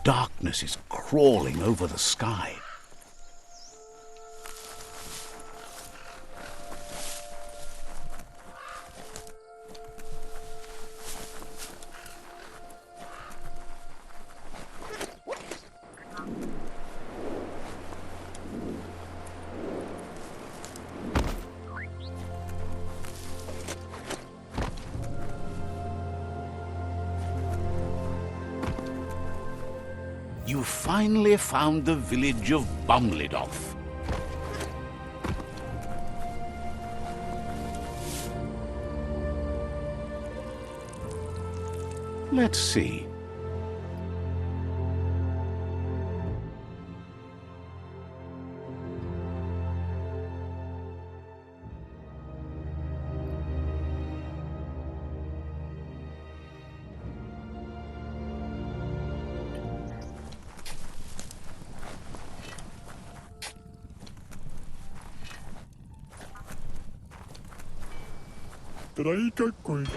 Darkness is crawling over the sky. You finally found the village of Bumlidoff. Let's see.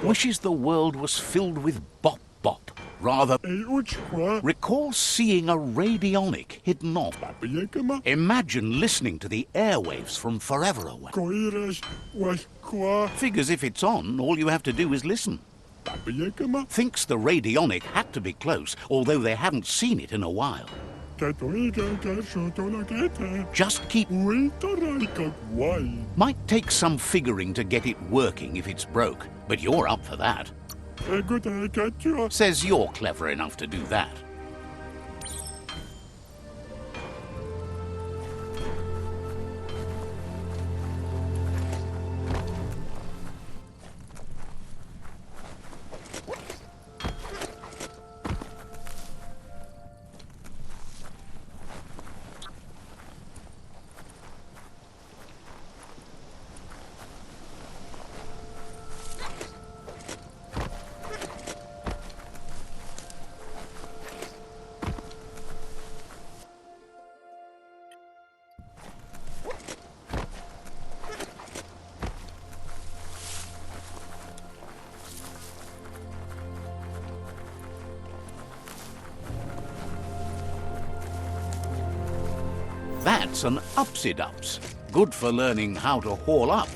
Wishes the world was filled with bop-bop, rather. Recall seeing a radionic hidden off. Imagine listening to the airwaves from forever away. Figures if it's on, all you have to do is listen. Thinks the radionic had to be close, although they haven't seen it in a while. Just keep... Might take some figuring to get it working if it's broke, but you're up for that. Says you're clever enough to do that. That's an upsy-dups. Good for learning how to haul up.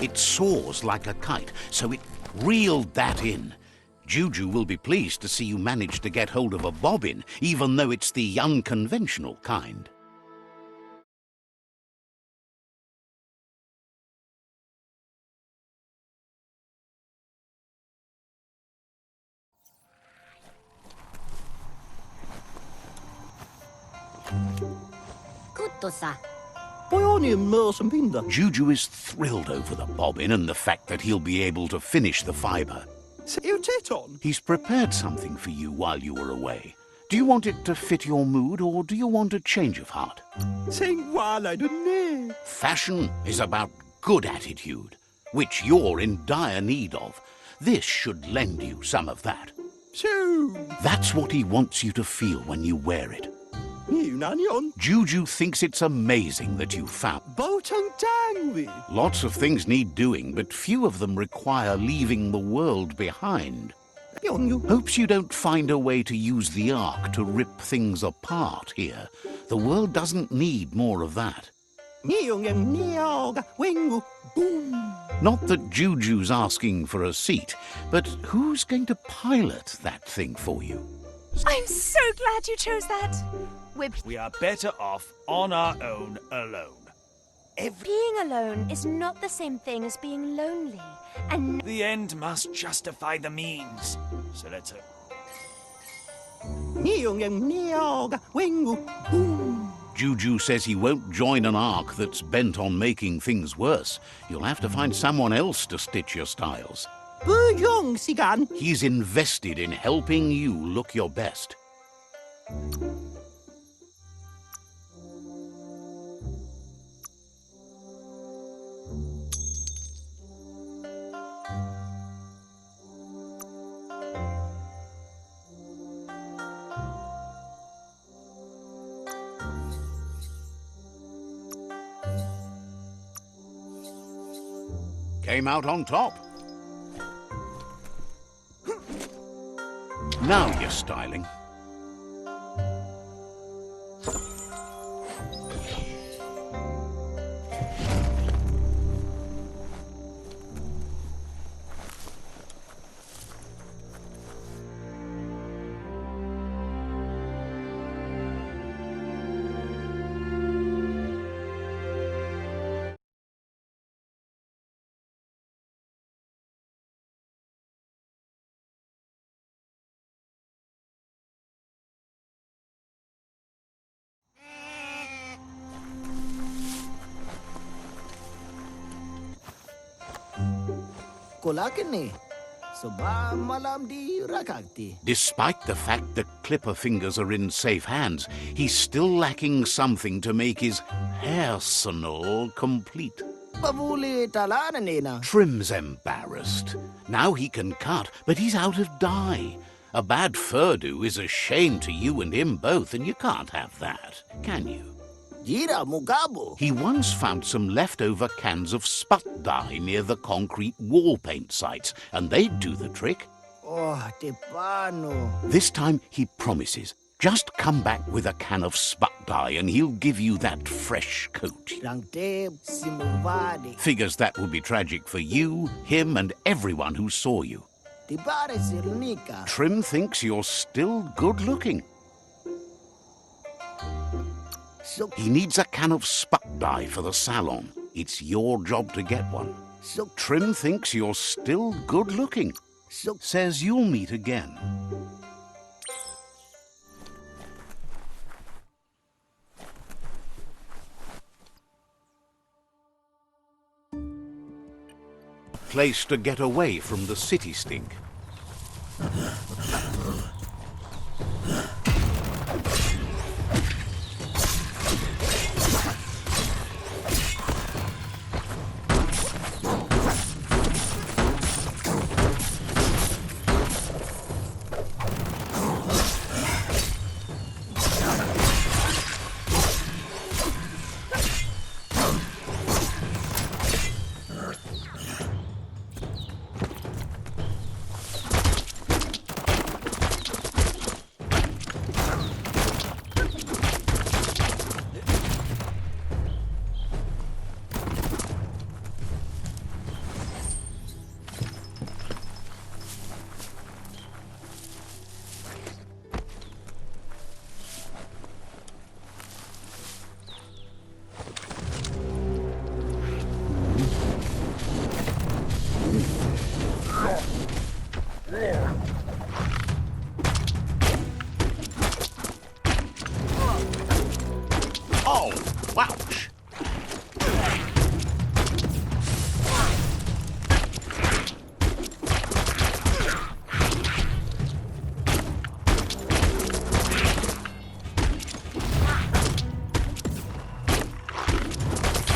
It soars like a kite, so it reeled that in. Juju will be pleased to see you manage to get hold of a bobbin, even though it's the unconventional kind. Juju is thrilled over the bobbin and the fact that he'll be able to finish the fibre. He's prepared something for you while you were away. Do you want it to fit your mood, or do you want a change of heart? Fashion is about good attitude, which you're in dire need of. This should lend you some of that. That's what he wants you to feel when you wear it. Juju thinks it's amazing that you found. Lots of things need doing, but few of them require leaving the world behind. Hopes you don't find a way to use the Ark to rip things apart here. The world doesn't need more of that. Not that Juju's asking for a seat, but who's going to pilot that thing for you? I'm so glad you chose that. We are better off on our own alone. Being alone is not the same thing as being lonely, and The end must justify the means. So let's hope. Juju says he won't join an arc that's bent on making things worse. You'll have to find someone else to stitch your styles. He's invested in helping you look your best. Came out on top. Now you're styling. Despite the fact that Clipper fingers are in safe hands, he's still lacking something to make his hairsenal complete. Trim's embarrassed. Now he can cut, but he's out of dye. A bad fur do is a shame to you and him both, and you can't have that, can you? He once found some leftover cans of sput dye near the concrete wall paint sites, and they'd do the trick. This time he promises. Just come back with a can of sput dye and he'll give you that fresh coat. Figures that would be tragic for you, him, and everyone who saw you. Trim thinks you're still good looking. He needs a can of sput dye for the salon. It's your job to get one. Trim thinks you're still good looking. Says you'll meet again. Place to get away from the city stink. Oh, wouch!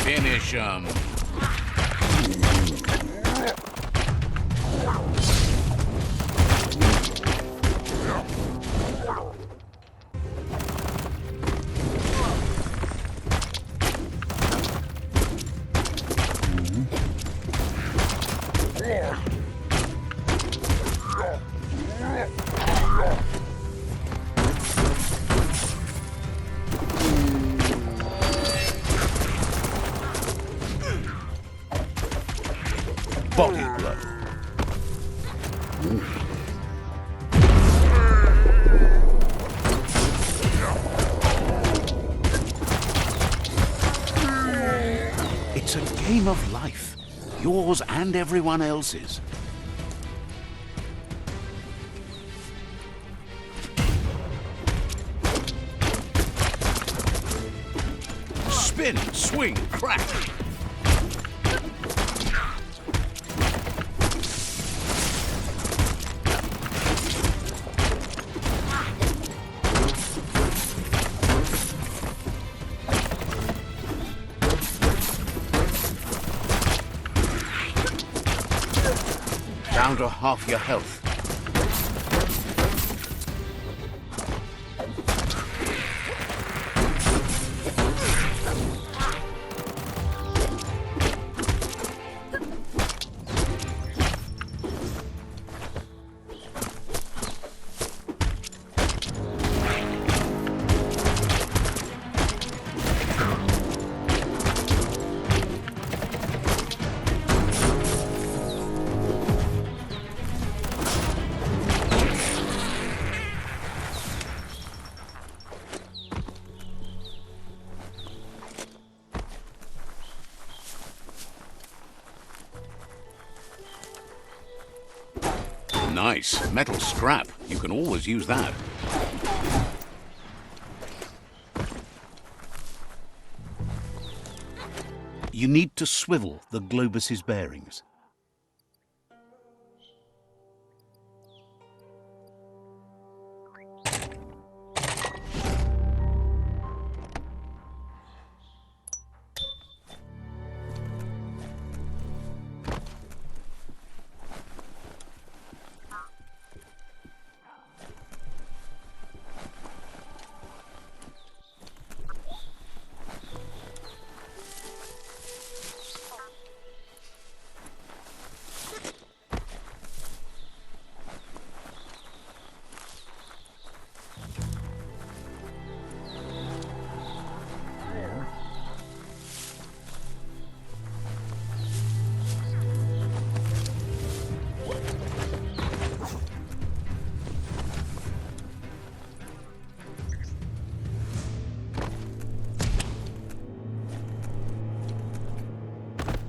Finish him. Body blow. It's a game of life, yours and everyone else's. Spin, swing, crack. Down to half your health. Nice. Metal scrap. You can always use that. You need to swivel the globus's bearings.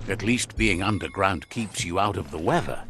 At least being underground keeps you out of the weather.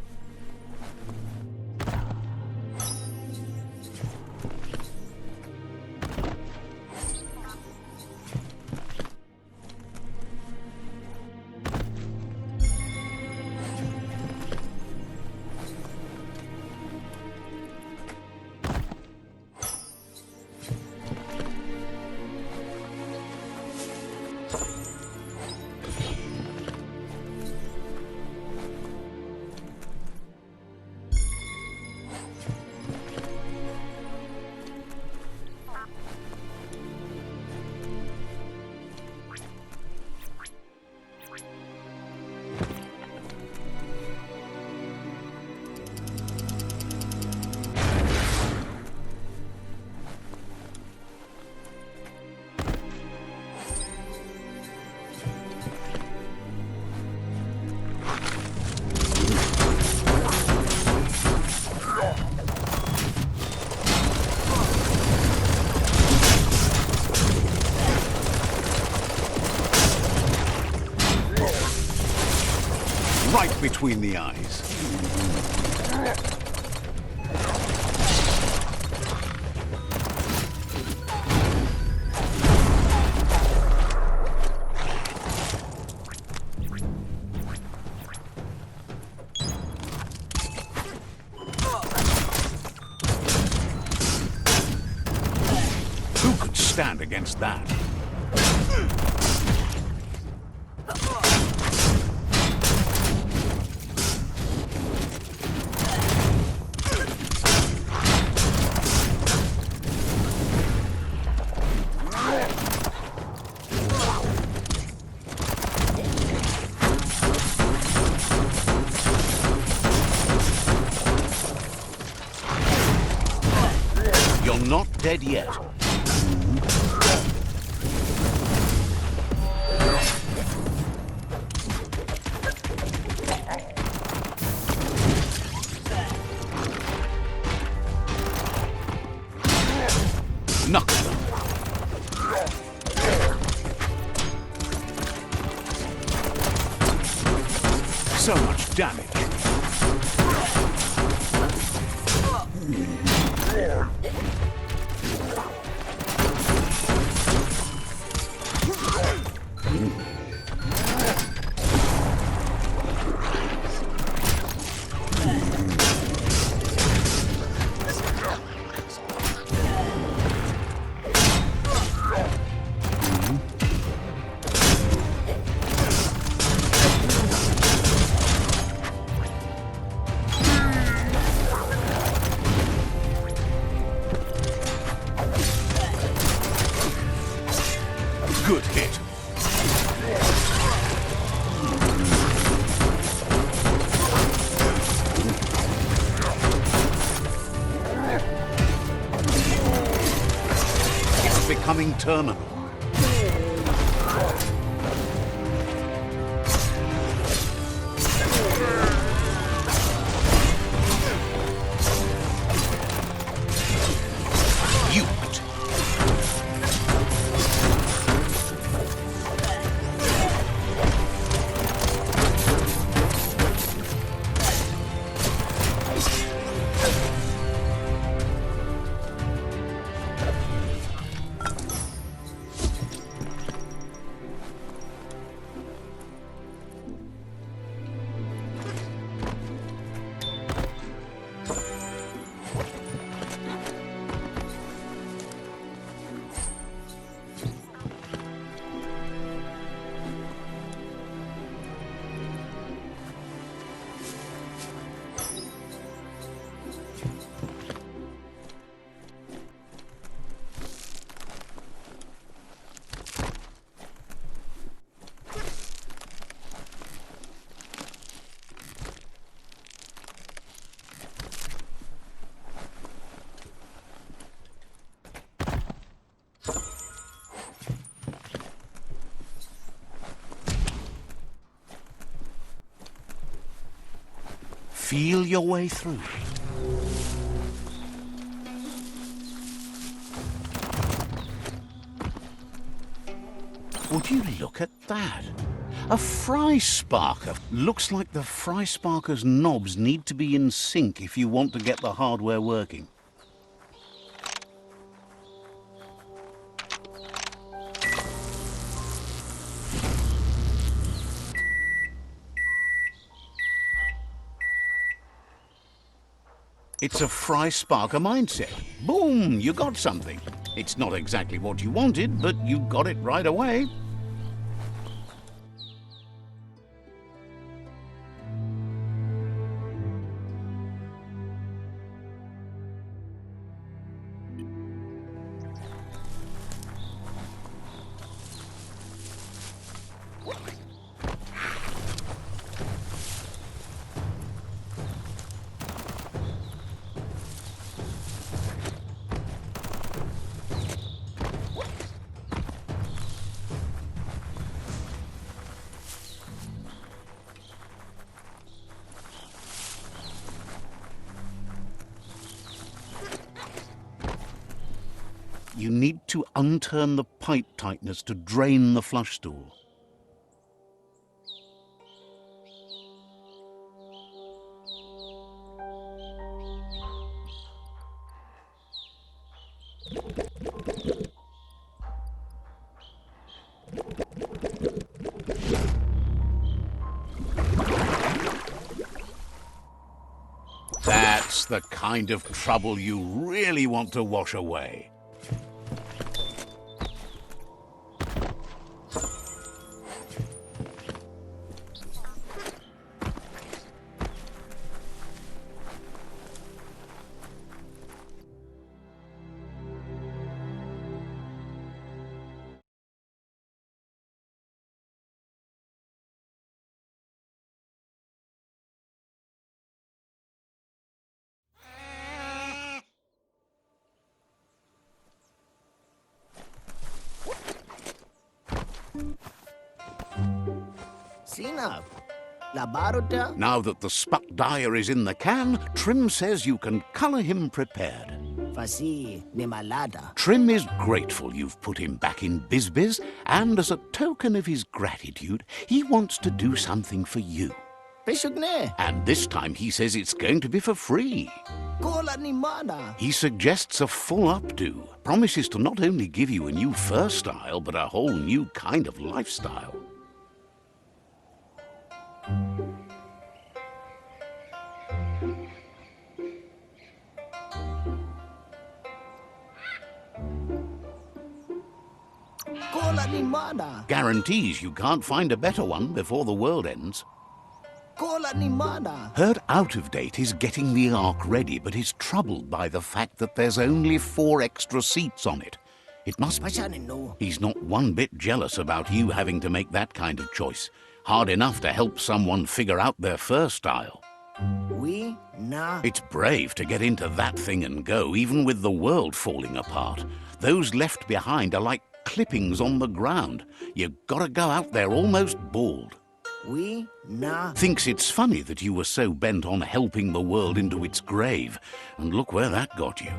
Right between the eyes. Who could stand against that? You're not dead yet. Knock them. So much damage. Good hit. It's becoming terminal. Feel your way through. Would you look at that? A fry sparker. Looks like the fry sparker's knobs need to be in sync if you want to get the hardware working. It's a fry sparker mindset. Boom, you got something. It's not exactly what you wanted, but you got it right away. You need to unturn the pipe tighteners to drain the flush stool. That's the kind of trouble you really want to wash away. Now that the spuck dyer is in the can, Trim says you can colour him prepared. Trim is grateful you've put him back in BizBiz, and as a token of his gratitude, he wants to do something for you. And this time he says it's going to be for free. He suggests a full updo, promises to not only give you a new fur style, but a whole new kind of lifestyle. Guarantees you can't find a better one before the world ends. Heard Out of Date is getting the Ark ready, but is troubled by the fact that there's only 4 extra seats on it. It must be. Pasanin no. He's not one bit jealous about you having to make that kind of choice. Hard enough to help someone figure out their fur style. We na. It's brave to get into that thing and go, even with the world falling apart. Those left behind are like clippings on the ground. You've got to go out there almost bald. We na. Thinks it's funny that you were so bent on helping the world into its grave. And look where that got you.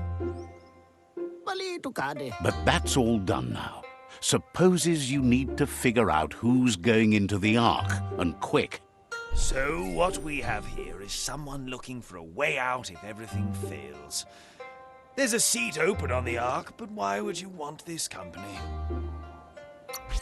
Palito kade. But that's all done now. Supposes you need to figure out who's going into the Ark, and quick. So what we have here is someone looking for a way out if everything fails. There's a seat open on the Ark, but why would you want this company?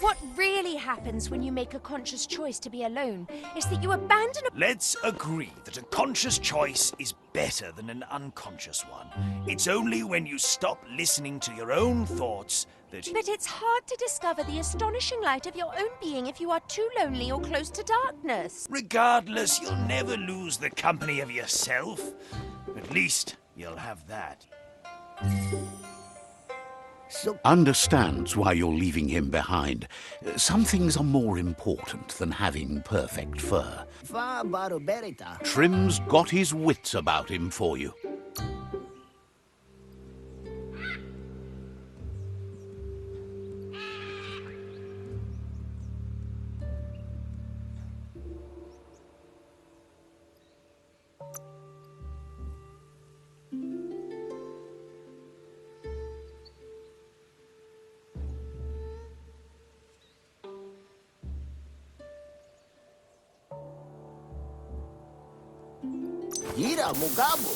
What really happens when you make a conscious choice to be alone is that you abandon a... Let's agree that a conscious choice is better than an unconscious one. It's only when you stop listening to your own thoughts that But it's hard to discover the astonishing light of your own being if you are too lonely or close to darkness. regardless, you'll never lose the company of yourself. At least you'll have that. So Understands why you're leaving him behind. Some things are more important than having perfect fur. fa baro berita. Trim's got his wits about him for you. Gira mugabo.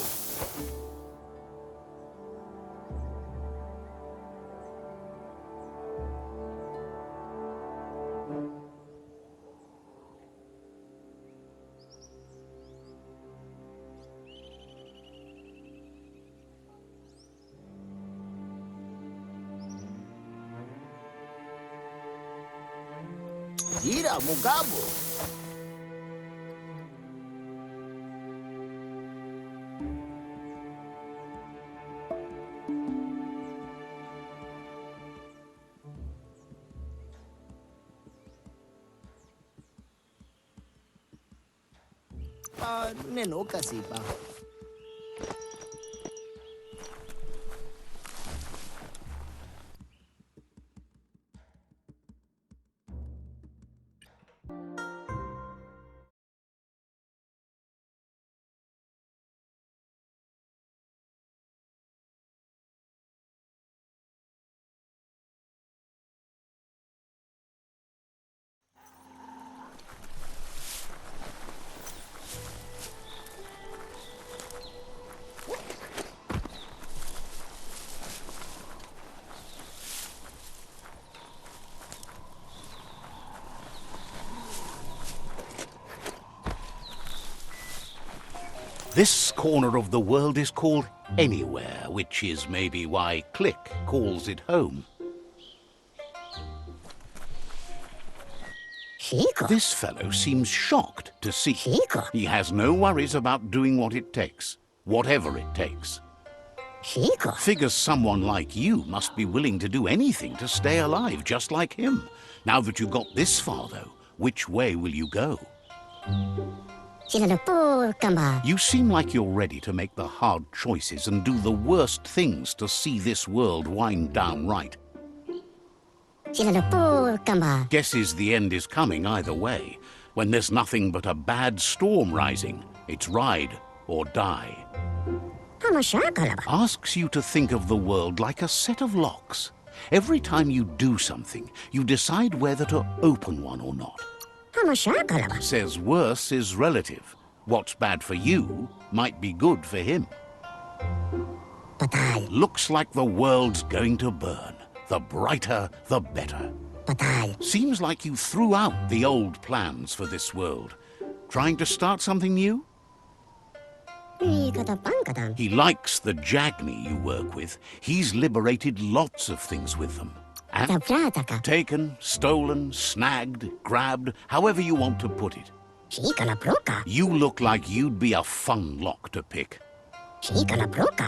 Gira mugabo. Neno kasi pa. This corner of the world is called Anywhere, which is maybe why Click calls it home. This fellow seems shocked to see. He has no worries about doing what it takes, whatever it takes. Figures someone like you must be willing to do anything to stay alive, just like him. Now that you got this far, though, which way will you go? You seem like you're ready to make the hard choices and do the worst things to see this world wind down right. Guesses the end is coming either way. When there's nothing but a bad storm rising, it's ride or die. Asks you to think of the world like a set of locks. Every time you do something, you decide whether to open one or not. Says worse is relative. What's bad for you might be good for him. Looks like the world's going to burn. The brighter, the better. Seems like you threw out the old plans for this world. Trying to start something new? He likes the Jagni you work with. He's liberated lots of things with them. And taken, stolen, snagged, grabbed, however you want to put it. You look like you'd be a fun lock to pick.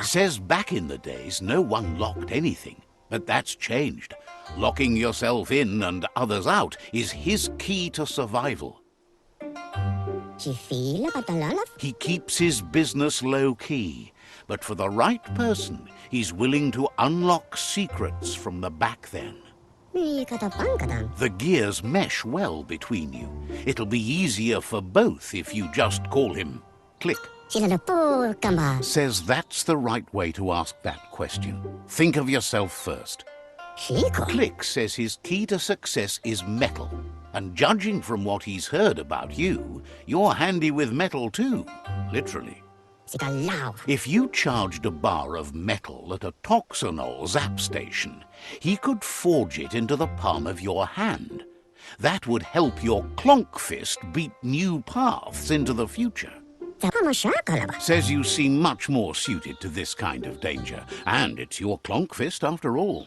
Says back in the days, no one locked anything. But that's changed. Locking yourself in and others out is his key to survival. He keeps his business low-key, but for the right person, he's willing to unlock secrets from the back then. The gears mesh well between you. It'll be easier for both if you just call him Click. Says that's the right way to ask that question. Think of yourself first. Click says his key to success is metal. And judging from what he's heard about you, you're handy with metal too, literally. If you charged a bar of metal at a Toxanol zap station, he could forge it into the palm of your hand. That would help your clonk fist beat new paths into the future. Says you seem much more suited to this kind of danger, and it's your clonk fist after all.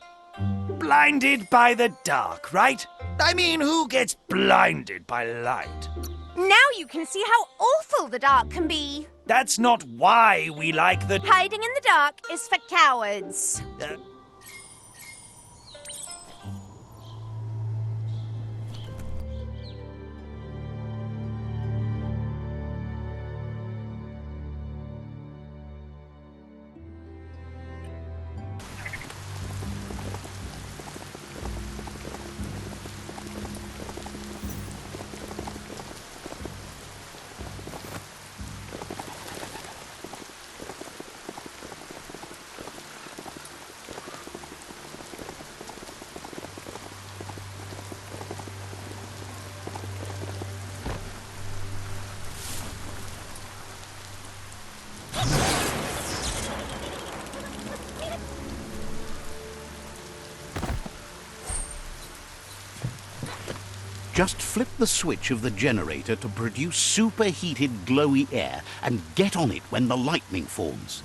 Blinded by the dark, right? I mean, who gets blinded by light? Now you can see how awful the dark can be. That's not why we like the... Hiding in the dark is for cowards. Just flip the switch of the generator to produce superheated glowy air and get on it when the lightning forms.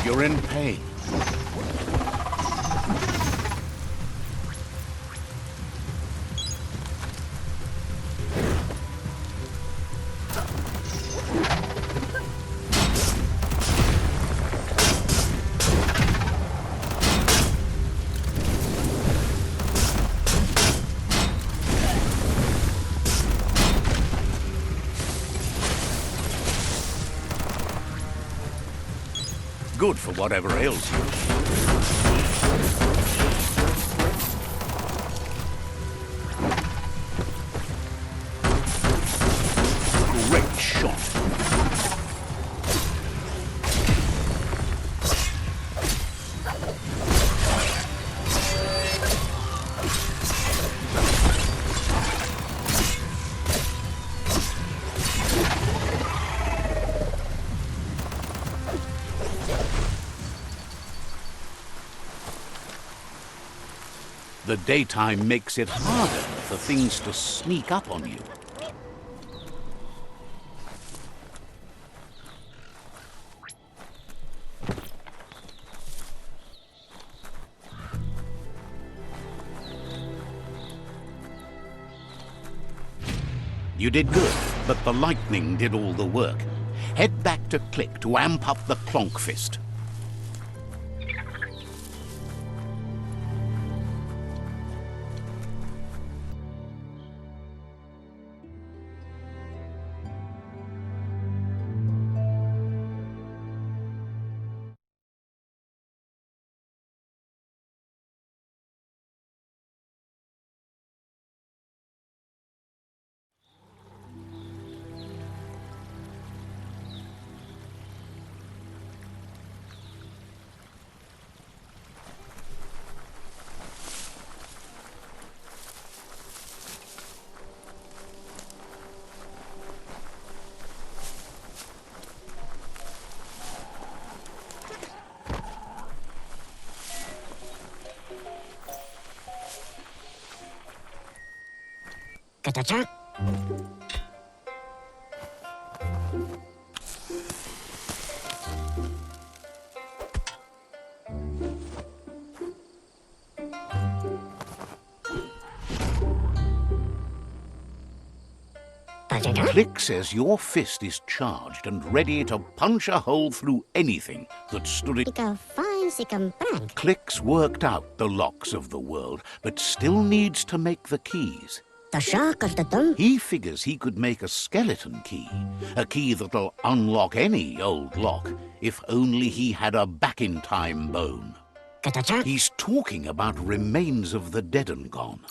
You're in pain. Good for whatever ails you. Great shot. The daytime makes it harder for things to sneak up on you. You did good, but the lightning did all the work. Head back to Click to amp up the clonk fist. Cha-cha-cha. Click says your fist is charged and ready to punch a hole through anything that stood it. Click's worked out the locks of the world, but still needs to make the keys. He figures he could make a skeleton key, a key that'll unlock any old lock, if only he had a back-in-time bone. He's talking about remains of the dead and gone.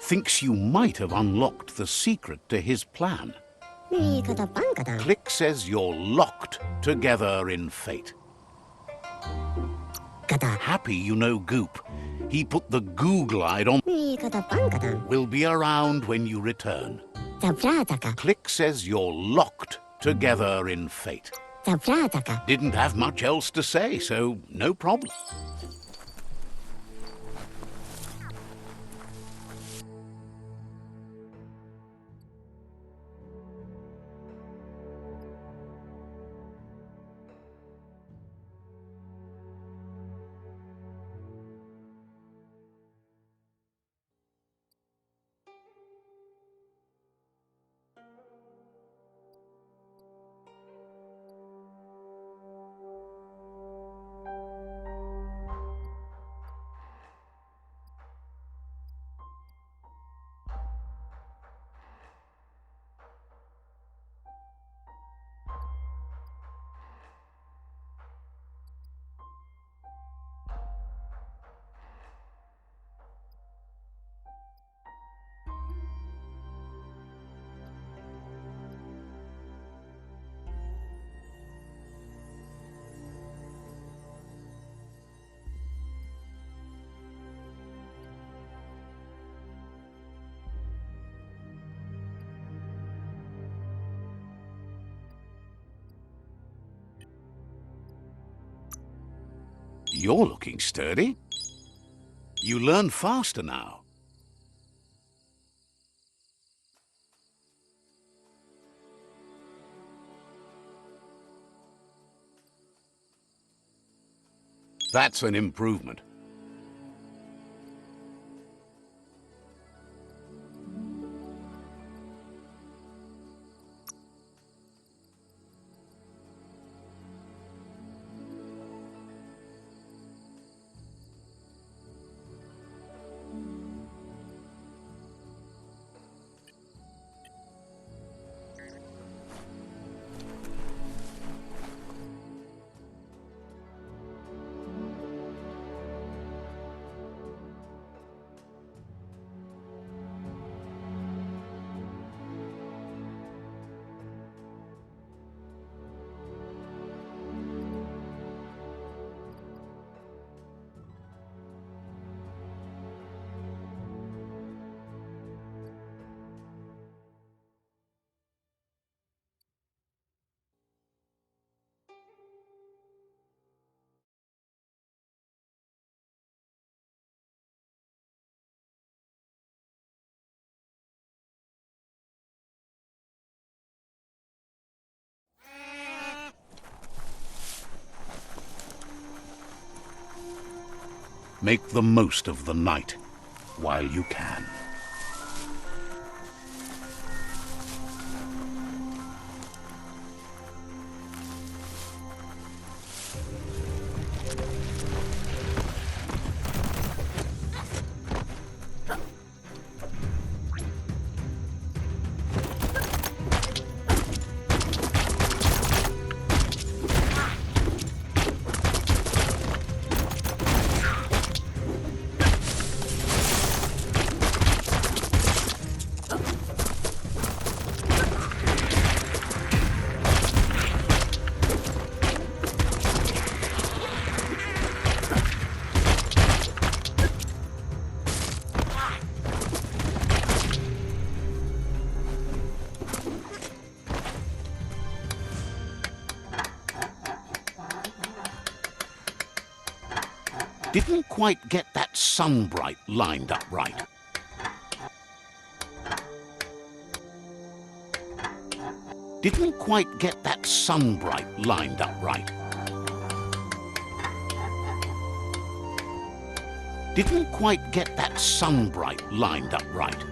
Thinks you might have unlocked the secret to his plan. Click says you're locked together in fate. Happy you know Goop. He put the goo glide on. Will be around when you return. Click says you're locked together in fate. Didn't have much else to say, so no problem. You're looking sturdy. You learn faster now. That's an improvement. Make the most of the night while you can. Didn't quite get that sunbright lined up right. Didn't quite get that sunbright lined up right. Didn't quite get that sunbright lined up right.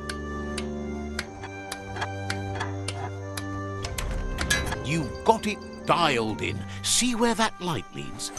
You've got it dialed in. See where that light leads?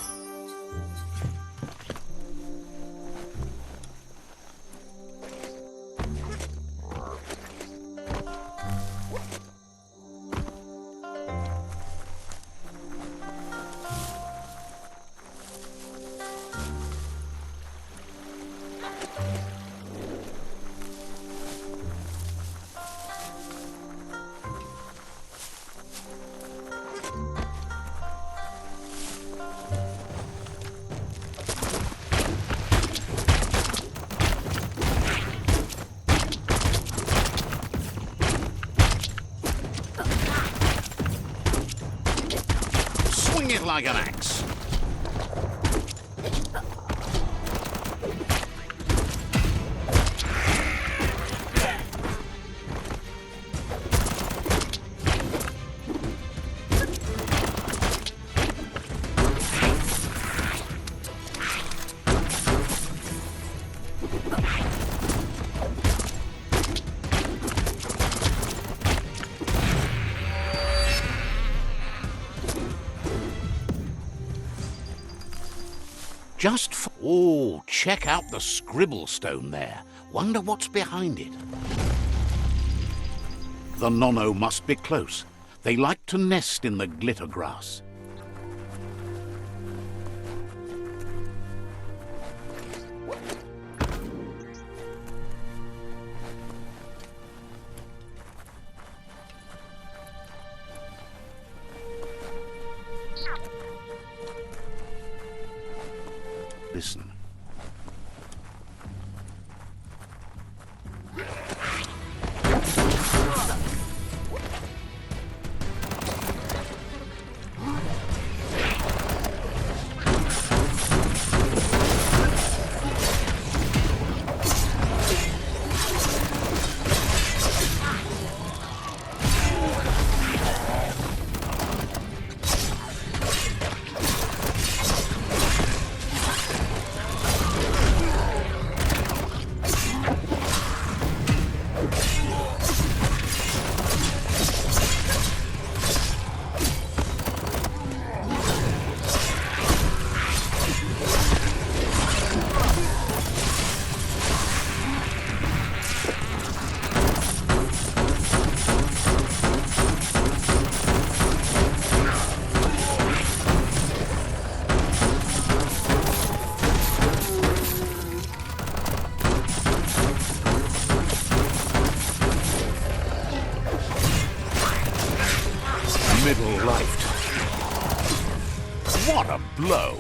Swing it like an axe. Just for... Oh, check out the scribble stone there. Wonder what's behind it. The nonno must be close. They like to nest in the glitter grass. Listen. Middle-lifed. What a blow!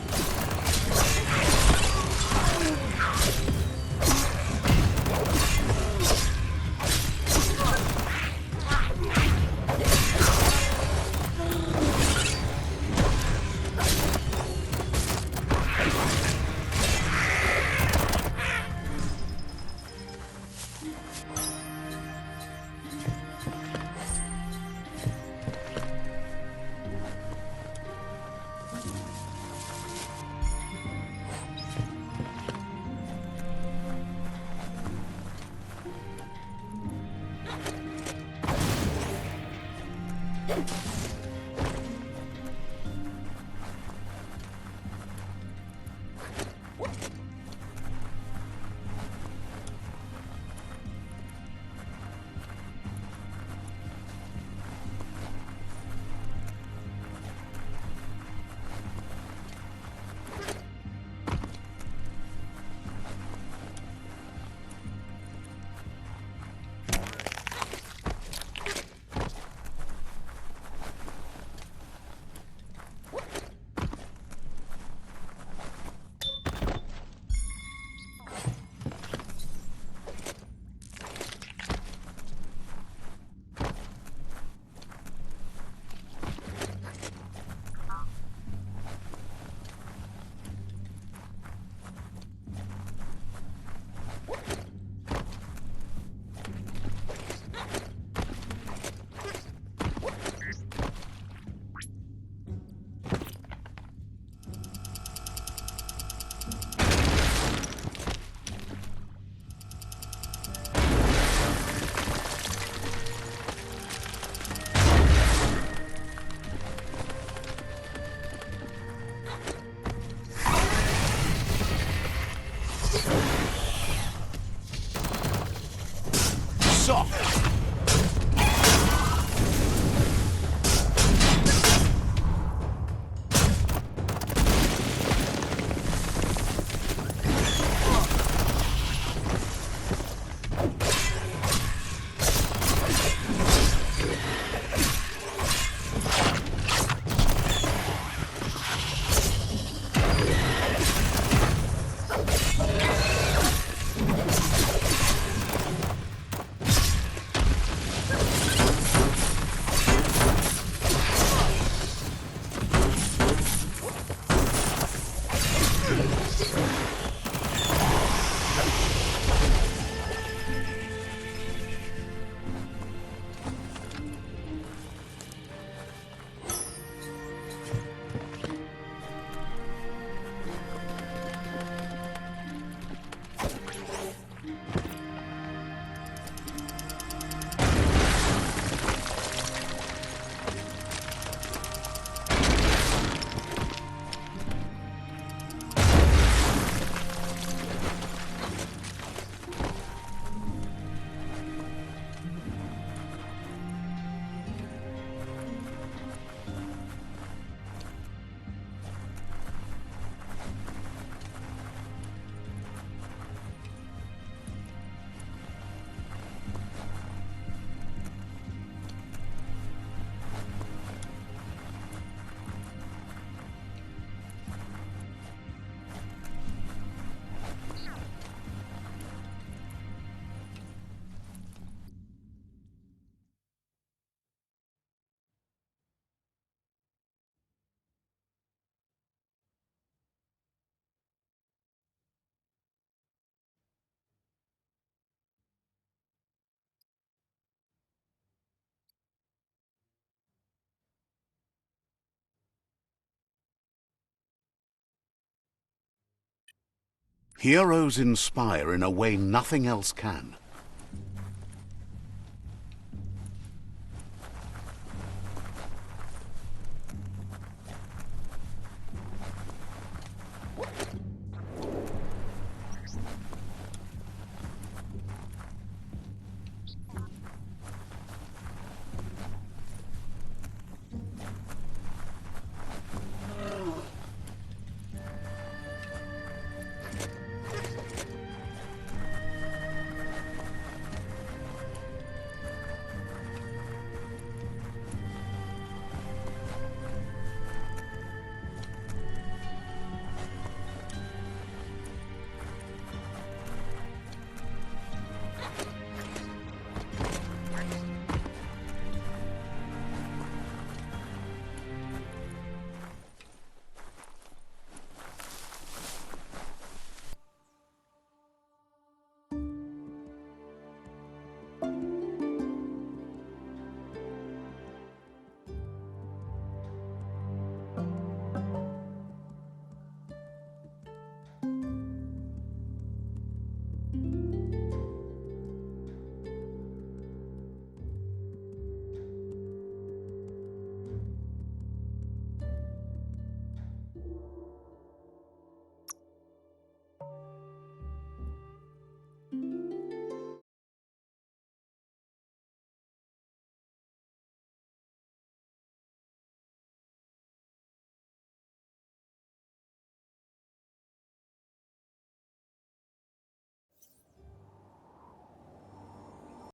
Heroes inspire in a way nothing else can.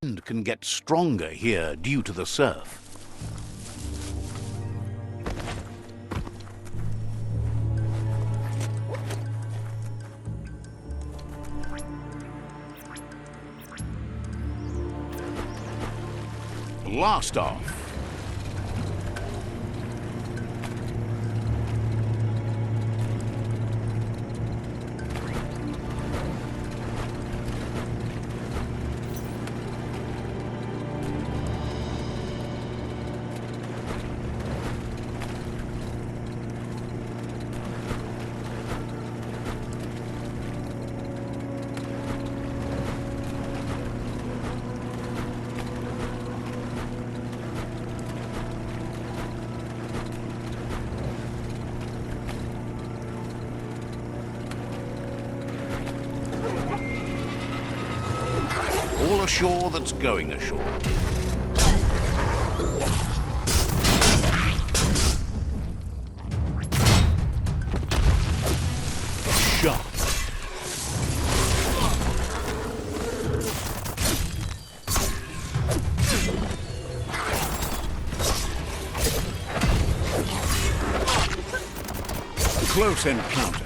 Wind can get stronger here due to the surf. Blast off. All ashore that's going ashore. Shot. Close encounter.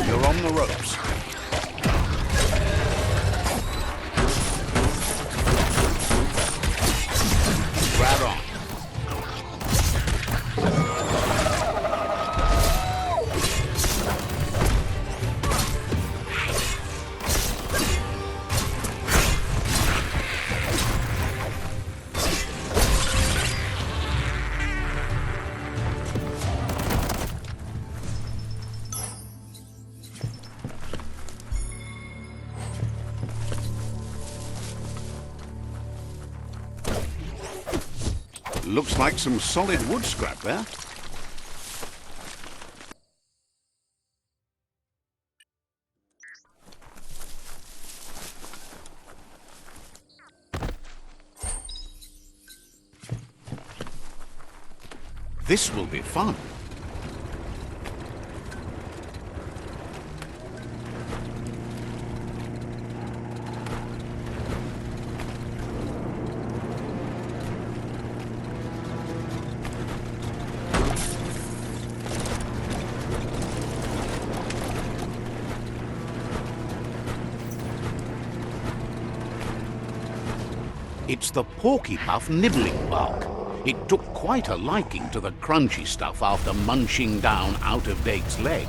You're on the ropes. Grab on. Looks like some solid wood scrap there. This will be fun. It's the porky puff nibbling bark. It took quite a liking to the crunchy stuff after munching down Out-of-Date's leg.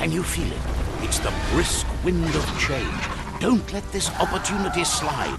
Can you feel it? It's the brisk wind of change. Don't let this opportunity slide.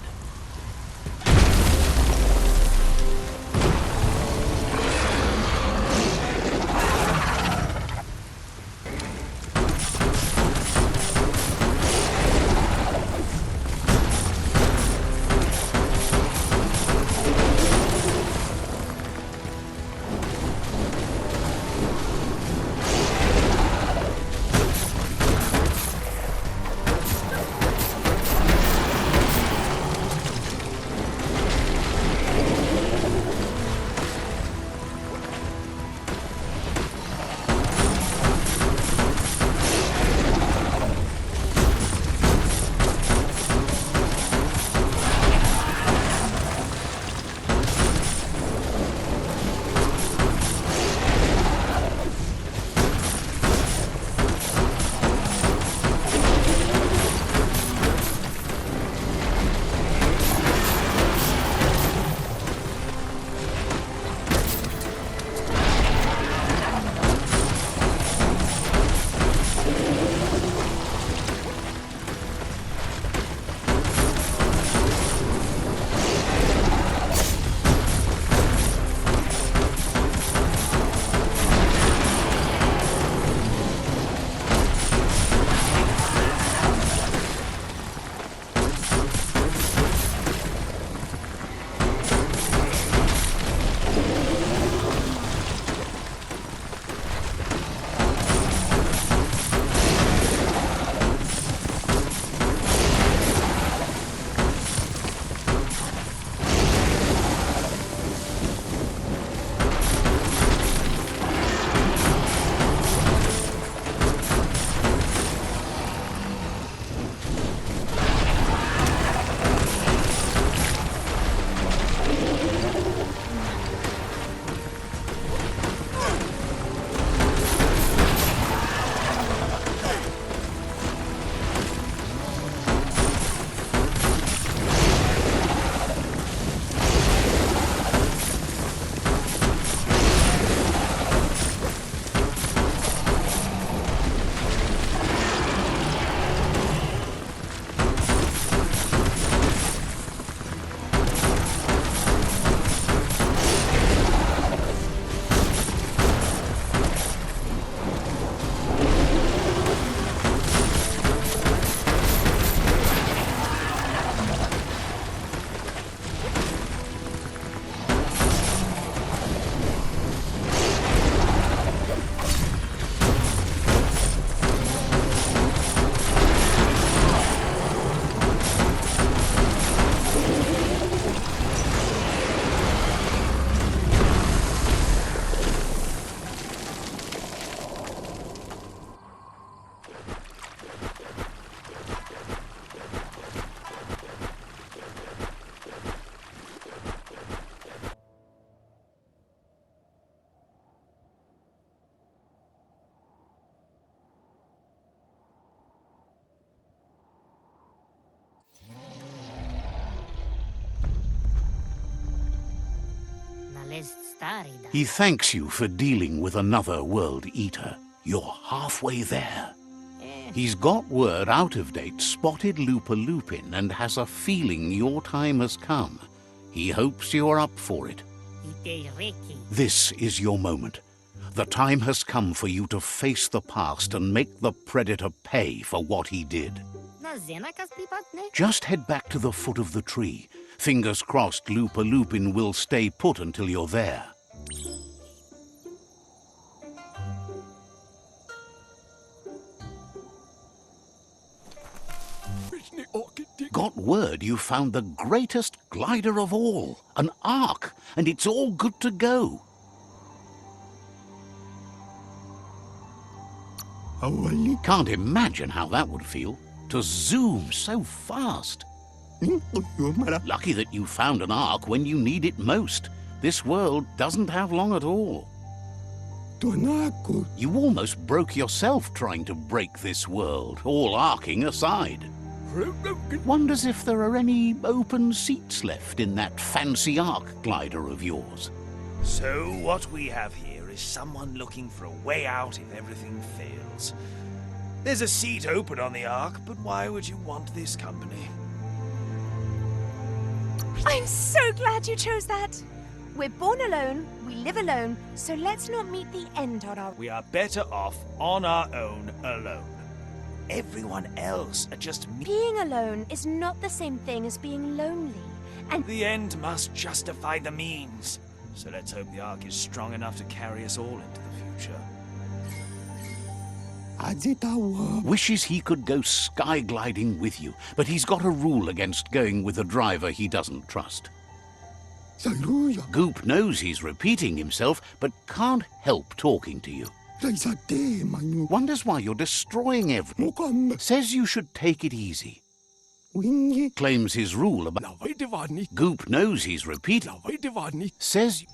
He thanks you for dealing with another world eater. You're halfway there. He's got word out-of-date spotted Lupin and has a feeling your time has come. He hopes you're up for it. This is your moment. The time has come for you to face the past and make the predator pay for what he did. Just head back to the foot of the tree. Fingers crossed Lupin will stay put until you're there. Got word you found the greatest glider of all, an ark, and it's all good to go. Can't imagine how that would feel, to zoom so fast. Lucky that you found an ark when you need it most. This world doesn't have long at all. You almost broke yourself trying to break this world, all arcing aside. Wonders if there are any open seats left in that fancy ark glider of yours. So what we have here is someone looking for a way out if everything fails. There's a seat open on the ark, but why would you want this company? I'm so glad you chose that. We're born alone, we live alone, so let's not meet the end on our... We are better off on our own alone. Everyone else are just me. Being alone is not the same thing as being lonely. And The end must justify the means. So let's hope the ark is strong enough to carry us all into the future. Wishes he could go sky gliding with you, but he's got a rule against going with a driver he doesn't trust. Goop knows he's repeating himself, but can't help talking to you. Wonders why you're destroying everything. Says you should take it easy. Claims his rule about... Goop knows he's repeating. Says...